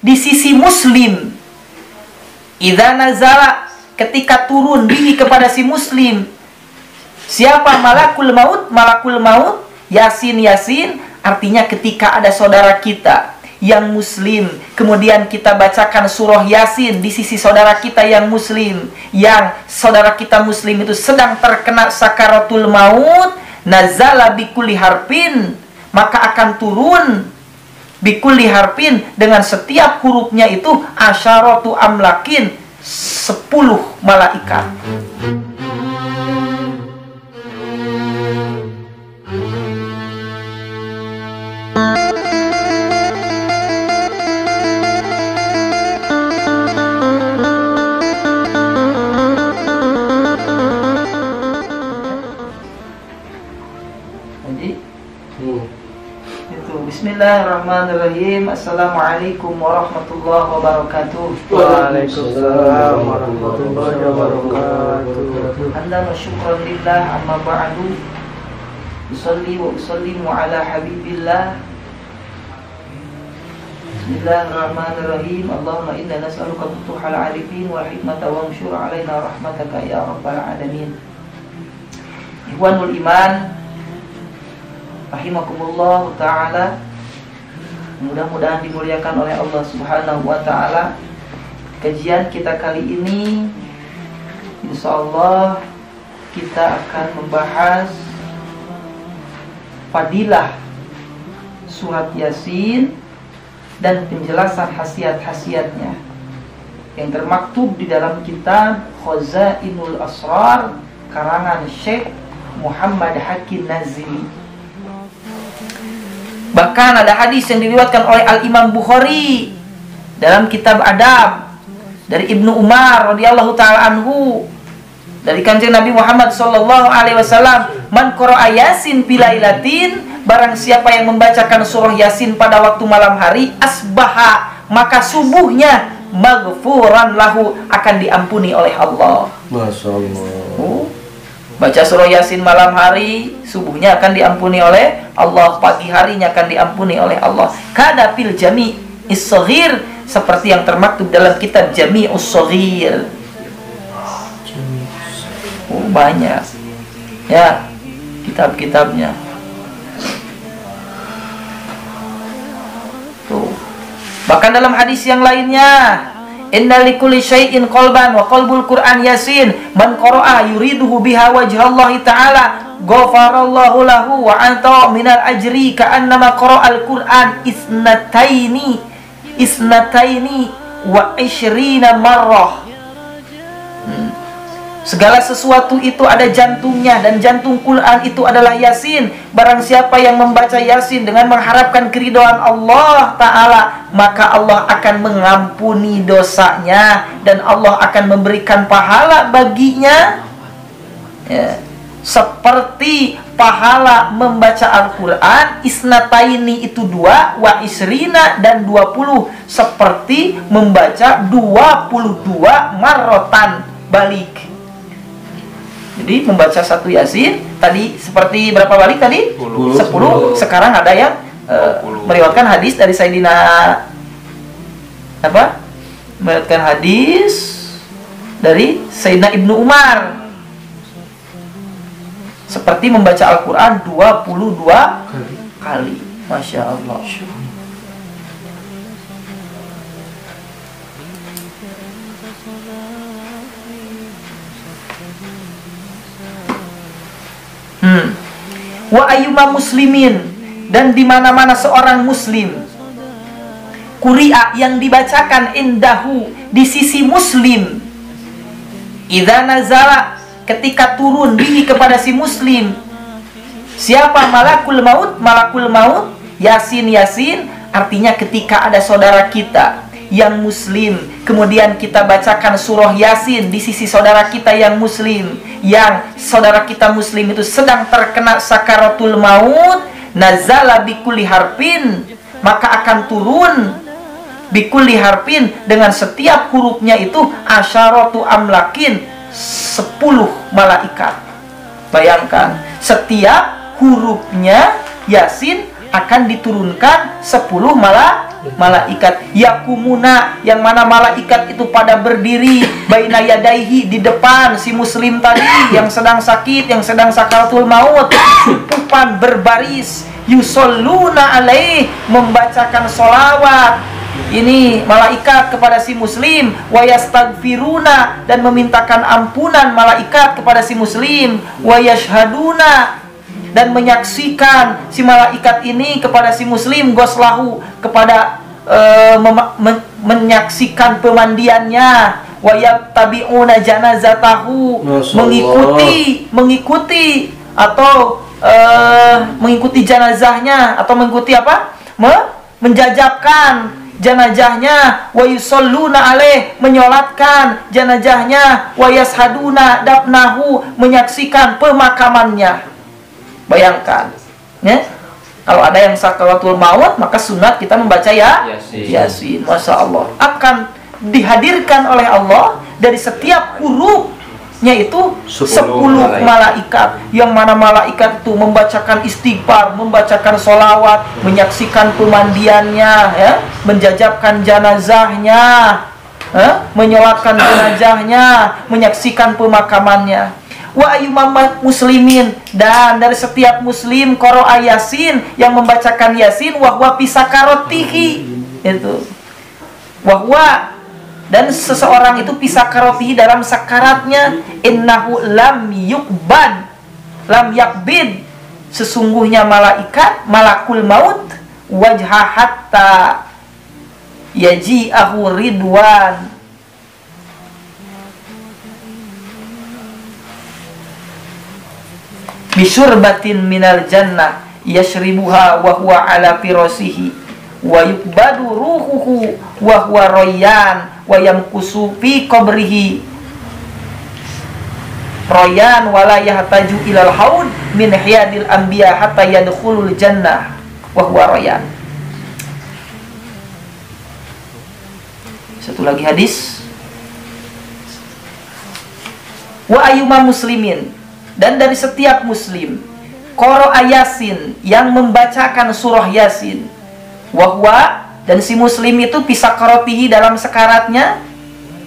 di sisi muslim. Idza nazala, ketika turun bihi kepada si muslim. Siapa malakul maut? Malakul maut, Yasin, Yasin, artinya ketika ada saudara kita yang muslim, kemudian kita bacakan surah Yasin di sisi saudara kita yang muslim, yang saudara kita muslim itu sedang terkena sakaratul maut, nazala bikulli harfin, maka akan turun bikulli harfin, dengan setiap hurufnya itu asyaratu amlakin, 10 malaikat. Bismillahirrahmanirrahim. Assalamualaikum warahmatullahi wabarakatuh. Waalaikumsalam warahmatullahi wabarakatuh. Hamdan wa syukran lillah, amma ba'du. Usolli wa usallimu ala habibillah. Bismillahirrahmanirrahim. Allahumma inna nas'aluka futuhal arifin wal hikmata wa amshur alaina rahmataka ya rabbal alamin. Ikhwanul iman rahimakumullah ta'ala, mudah-mudahan dimuliakan oleh Allah Subhanahu wa ta'ala. Kajian kita kali ini insyaallah kita akan membahas fadilah surat Yasin dan penjelasan khasiat-khasiatnya yang termaktub di dalam kitab Khazainul Asrar karangan Syekh Muhammad Hakim Nazili. Bahkan ada hadis yang diriwayatkan oleh Al-Imam Bukhari dalam kitab Adab dari Ibnu Umar radhiyallahu taala anhu, dari Kanjeng Nabi Muhammad sallallahu alaihi wasallam, man qara'a Yasin filailatin, barang siapa yang membacakan surah Yasin pada waktu malam hari, asbaha, maka subuhnya maghfuran lahu, akan diampuni oleh Allah. Masyaallah. Baca surah Yasin malam hari, subuhnya akan diampuni oleh Allah, pagi harinya akan diampuni oleh Allah. Kada fil jami'is shaghir, seperti yang termaktub dalam kitab Jami'us Shaghir. Banyak ya kitab-kitabnya. Tuh. Bahkan dalam hadis yang lainnya, inna likulli syai'in qalban wa qalbul Qur'an Yasin, man qara'a yuriduhu biha wajhallahi ta'ala ghafarallahu lahu wa anta minal ajri ka'annama qara'al Qur'an isnataini wa 20 marrah. Segala sesuatu itu ada jantungnya, dan jantung Quran itu adalah Yasin. Barang siapa yang membaca Yasin dengan mengharapkan keridhaan Allah Ta'ala, maka Allah akan mengampuni dosanya, dan Allah akan memberikan pahala baginya ya, seperti pahala membaca Al-Quran. Isnataini itu 2, wa isrina dan 20, seperti membaca 22 marrotan balik. Jadi membaca satu Yasin tadi seperti berapa balik tadi? 10. Sekarang ada yang meriwayatkan hadis dari Sayyidina apa? Meriwayatkan hadis dari Sayyidina Ibnu Umar, seperti membaca Al-Quran 22 kali. Masya Allah. Wa ayyuma muslimin, dan di mana-mana seorang muslim, quri'a yang dibacakan indahu di sisi muslim, idza nazala ketika turun bihi kepada si muslim. Siapa malakul maut? Malakul maut, Yasin, Yasin, artinya ketika ada saudara kita yang muslim, kemudian kita bacakan surah Yasin di sisi saudara kita yang muslim, yang saudara kita muslim itu sedang terkena sakaratul maut, nazala bikulli harfin, maka akan turun bikulli harfin, dengan setiap hurufnya itu asyaratu amlakin, 10 malaikat. Bayangkan, setiap hurufnya Yasin akan diturunkan 10 malaikat. Yakumuna, yang mana malaikat itu pada berdiri, baina yadaihi, di depan si muslim tadi yang sedang sakit, yang sedang sakaratul maut, supupan berbaris, yusalluna alaih, membacakan sholawat ini malaikat kepada si muslim, wa yastaghfiruna, dan memintakan ampunan malaikat kepada si muslim, wa yashhaduna, dan menyaksikan si malaikat ini kepada si muslim, goslahu, kepada menyaksikan pemandiannya, wa yattabi'una janazatahu, mengikuti atau mengikuti jenazahnya, atau mengikuti apa? Menjajabkan jenazahnya, wa yusalluna alaih, menyolatkan jenazahnya, wa yashaduna dafnahu, menyaksikan pemakamannya. Bayangkan, ya, kalau ada yang sakaratul maut, maka sunat kita membaca Yasin. Masya Allah, akan dihadirkan oleh Allah dari setiap hurufnya itu 10 malaikat, yang mana malaikat itu membacakan istighfar, membacakan sholawat, menyaksikan pemandiannya, ya, menjajabkan jenazahnya, menyolatkan jenazahnya, menyaksikan pemakamannya. Wa ayyumam muslimin, dan dari setiap muslim qara'a Yasin, yang membacakan Yasin, wa huwa fi sakarotihi, itu wahwa, dan seseorang itu fi sakarotihi, dalam sakaratnya, innahu lam yakbid, sesungguhnya malakul maut, wajha hatta yaji'ahu ridwan, bisyurbatin minal jannah yashribuha wa huwa ala firasihi, wa yukbadu ruhuhu wa huwa rayyan, wa yamkusu fi qabrihi rayyan, wa la yahtaju ilal haud min hiyadil anbiya hatta yadkhulul jannah wa huwa rayyan. Satu lagi hadis, wa ayyuma muslimin, dan dari setiap muslim qara'a Yasin, yang membacakan surah Yasin, wahwa, dan si muslim itu pisakarotihi, dalam sekaratnya,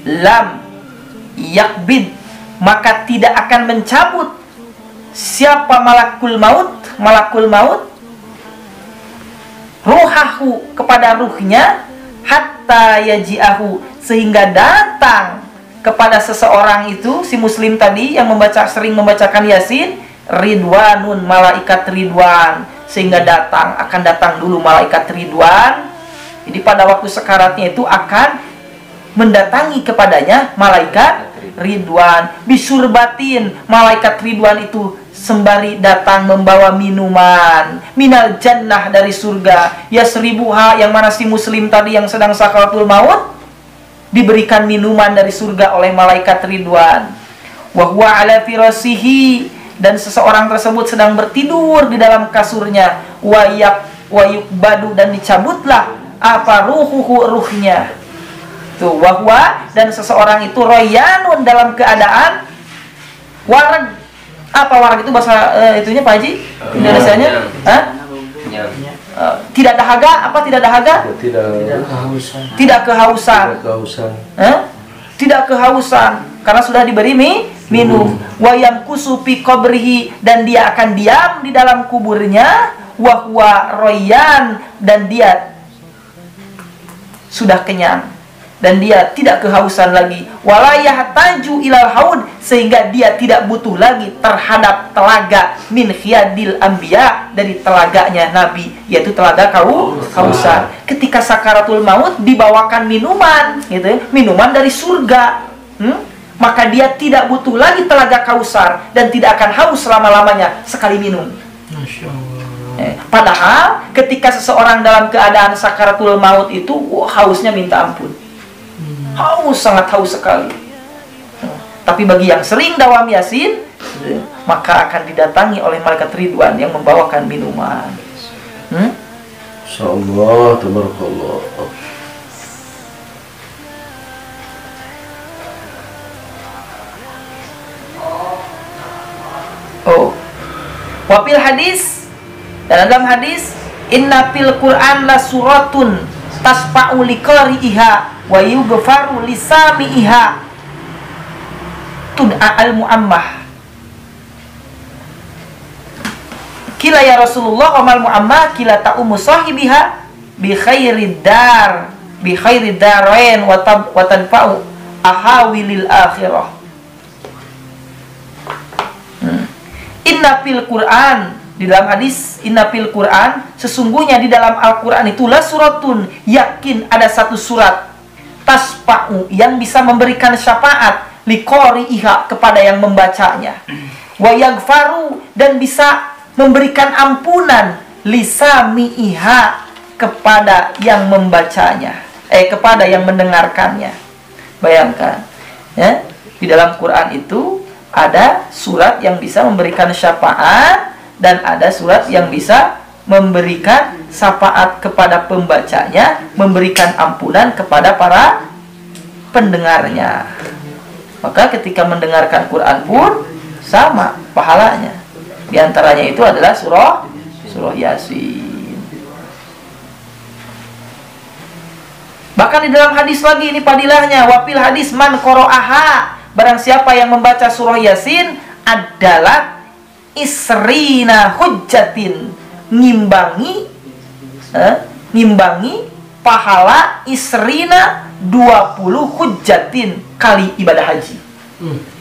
lam yakbid, maka tidak akan mencabut siapa malakul maut ruhahu, kepada ruhnya, hatta yaji'ahu, sehingga datang kepada seseorang itu, si muslim tadi yang sering membacakan Yasin, ridwanun, malaikat ridwan, sehingga akan datang dulu malaikat ridwan. Jadi pada waktu sekaratnya itu akan mendatangi kepadanya malaikat ridwan, bisurbatin, malaikat ridwan itu sembari datang membawa minuman, minal jannah, dari surga, yasribuha, yang mana si muslim tadi yang sedang sakaratul maut diberikan minuman dari surga oleh malaikat ridwan, wa huwa ala firasihi, dan seseorang tersebut sedang bertidur di dalam kasurnya, wa yukbadu, dan dicabutlah apa ruhnya, tuh, wa huwa, dan seseorang itu rayyanun, dalam keadaan warag. Apa warag itu bahasa itunya Pak Haji? Indonesianya? Tidak dahaga, apa tidak dahaga? Tidak kehausan. Tidak kehausan karena sudah diberi minum. Wa yamkusu fi qabrihi, dan dia akan diam di dalam kuburnya, wa huwa rayyan, dan dia sudah kenyang dan dia tidak kehausan lagi, wala yahtaju ilal haud, sehingga dia tidak butuh lagi terhadap telaga, min khiyadil anbiya, dari telaganya nabi, yaitu telaga kausan. Ketika sakaratul maut dibawakan minuman, gitu, minuman dari surga, maka dia tidak butuh lagi telaga kausar dan tidak akan haus selama-lamanya sekali minum. Masya Allah. Padahal ketika seseorang dalam keadaan sakaratul maut itu, hausnya minta ampun. Haus, sangat haus sekali. Tapi bagi yang sering dawam Yasin, maka akan didatangi oleh malaikat ridwan yang membawakan minuman. Insyaallah, tabarakallah. Wafil hadis, dan dalam hadis, inna fil Quran la suratun tasfa'u liqari'iha wa yughfaru lisami'iha tud'a al-mu'ammah. Kila ya Rasulullah amal mu'ammah kila ta'umu sahibiha bi khairid darain wa tadfa'u ahawilil akhirah. Inna fil Qur'an, di dalam hadis inna fil Qur'an, sesungguhnya di dalam Al-Qur'an itulah suratun, yakin ada satu surat tasfa'u yang bisa memberikan syafaat liqari'iha kepada yang membacanya, wa yaghfaru dan bisa memberikan ampunan lisami'iha kepada yang membacanya, kepada yang mendengarkannya. Bayangkan ya, di dalam Quran itu ada surat yang bisa memberikan syafaat dan ada surat yang bisa memberikan syafaat kepada pembacanya, memberikan ampunan kepada para pendengarnya. Maka ketika mendengarkan Quran pun sama pahalanya. Di antaranya itu adalah surah Yasin. Bahkan di dalam hadis lagi ini padilahnya, wafil hadis man qara'aha, barang siapa yang membaca surah Yasin adalah isrina hujjatin, ngimbangi pahala isrina 20 hujjatin kali ibadah haji.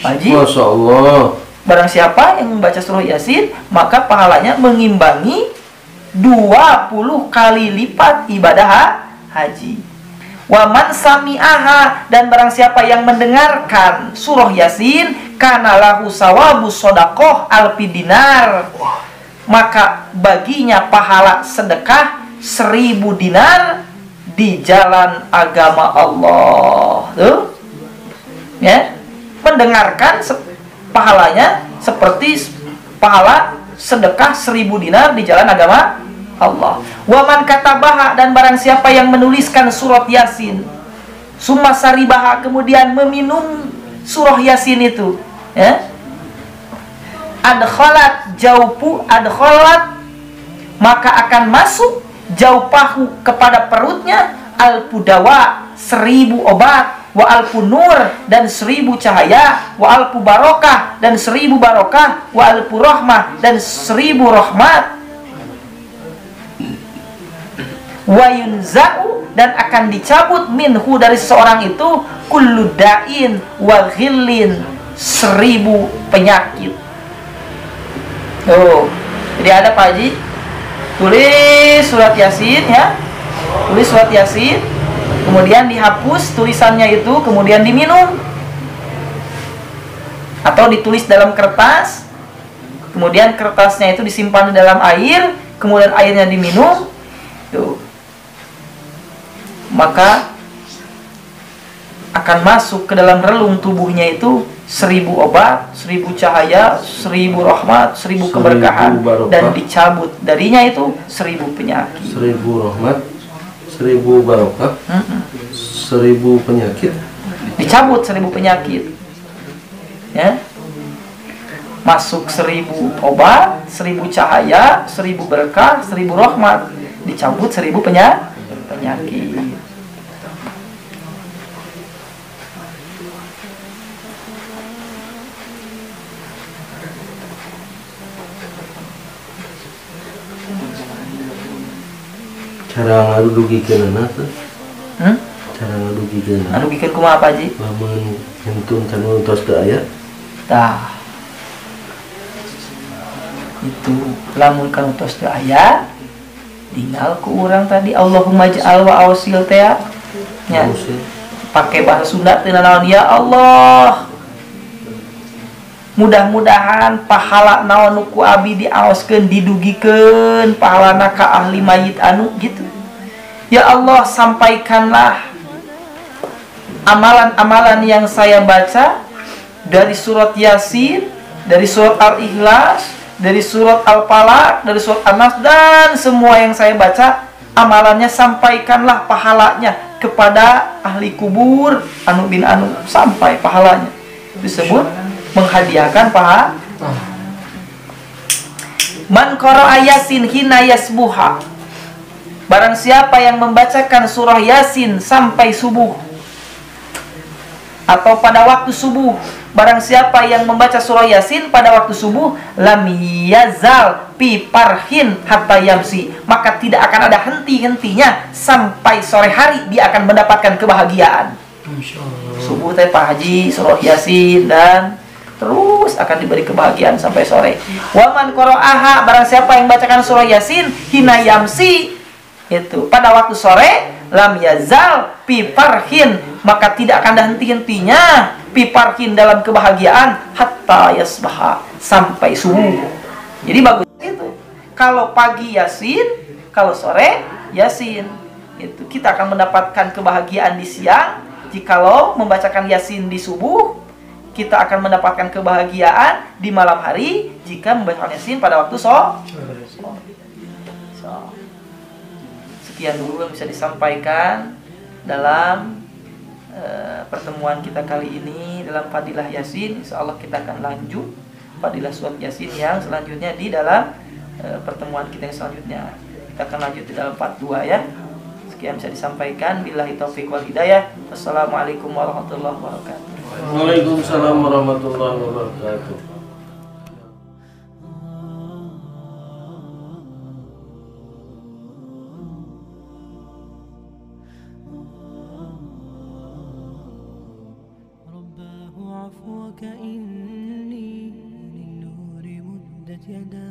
Haji. Masya Allah. Barang siapa yang membaca surah Yasin, maka pahalanya mengimbangi 20 kali lipat ibadah haji. Wa man sami'aha, dan barang siapa yang mendengarkan surah Yasin, kana lahu sawabu shadaqah alfi dinar, maka baginya pahala sedekah 1000 dinar di jalan agama Allah. Tuh. Ya. Mendengarkan pahalanya seperti pahala sedekah 1000 dinar di jalan agama Allah. Waman katabaha, dan barang siapa yang menuliskan surat Yasin, summa saribaha, kemudian meminum surah Yasin itu, ya, adkhalat, maka akan masuk jaupahu kepada perutnya al-pudawa 1000 obat, wa alfu nur, dan 1000 cahaya, wa alfu barokah, dan 1000 barokah, wa alfu rahmah, dan 1000 rahmat, wa yunza'u, dan akan dicabut minhu dari seorang itu kullu da'in wa ghillin, 1000 penyakit. Oh, jadi ada Pak Haji, tulis surat Yasin ya, tulis surat Yasin, kemudian dihapus tulisannya itu, kemudian diminum, atau ditulis dalam kertas, kemudian kertasnya itu disimpan di dalam air, kemudian airnya diminum, tuh, maka akan masuk ke dalam relung tubuhnya itu 1000 obat, 1000 cahaya, 1000 rahmat, 1000 keberkahan, dan dicabut darinya itu 1000 penyakit. 1000 rahmat, 1000 barokah, 1000 penyakit, dicabut 1000 penyakit, ya, masuk 1000 obat, 1000 cahaya, 1000 berkah, 1000 rahmat, dicabut 1000 penyakit. Cara ngadugikeun anak tuh. Cara ngadugikeun. Ngadugikeun kumaha Pak Haji? Lamun hentun canu tos teu aya. Tah. Itu lamun kanu tos teu aya, tinggal ku urang tadi Allahumma ja'al wa awsil teh nya. Pakai bahasa Sunda teh naon, ya Allah. Mudah-mudahan pahala naon ku abi diaoskeun, didugikeun pahalana ka ahli mayit anu gitu. Ya Allah, sampaikanlah amalan-amalan yang saya baca dari surat Yasin, dari surat Al-Ikhlas, dari surat Al-Falaq, dari surat An-Nas, dan semua yang saya baca amalannya, sampaikanlah pahalanya kepada ahli kubur anu bin anu, sampai pahalanya. Disebut menghadiahkan pahala. Man qara'a Yasin hina yasbuha, Barang siapa yang membacakan surah Yasin sampai subuh atau pada waktu subuh, barang siapa yang membaca surah Yasin pada waktu subuh, lam yazal pi parhin hatta yamsi, maka tidak akan ada henti-hentinya sampai sore hari dia akan mendapatkan kebahagiaan. Subuh teh Pak Haji surah Yasin dan terus akan diberi kebahagiaan sampai sore. Waman qara'aha, barang siapa yang bacakan surah Yasin hina yamsi, itu pada waktu sore, lam yazal pi parhin, maka tidak akan ada henti-hentinya pi parhin dalam kebahagiaan hatta yasbaha, sampai subuh. Jadi bagus itu. Kalau pagi Yasin, kalau sore Yasin. Itu kita akan mendapatkan kebahagiaan di siang. Jikalau membacakan Yasin di subuh, kita akan mendapatkan kebahagiaan di malam hari jika membacakan Yasin pada waktu sore. Sekian dulu yang bisa disampaikan dalam pertemuan kita kali ini dalam Fadilah Yasin. Insya Allah kita akan lanjut Fadilah Surat Yasin yang selanjutnya di dalam pertemuan kita yang selanjutnya. Kita akan lanjut di dalam part 2 ya. Sekian bisa disampaikan. Billahi taufiq wal hidayah. Wassalamualaikum warahmatullahi wabarakatuh. Waalaikumsalam warahmatullahi wabarakatuh. عفوك إني للنور مدت يداي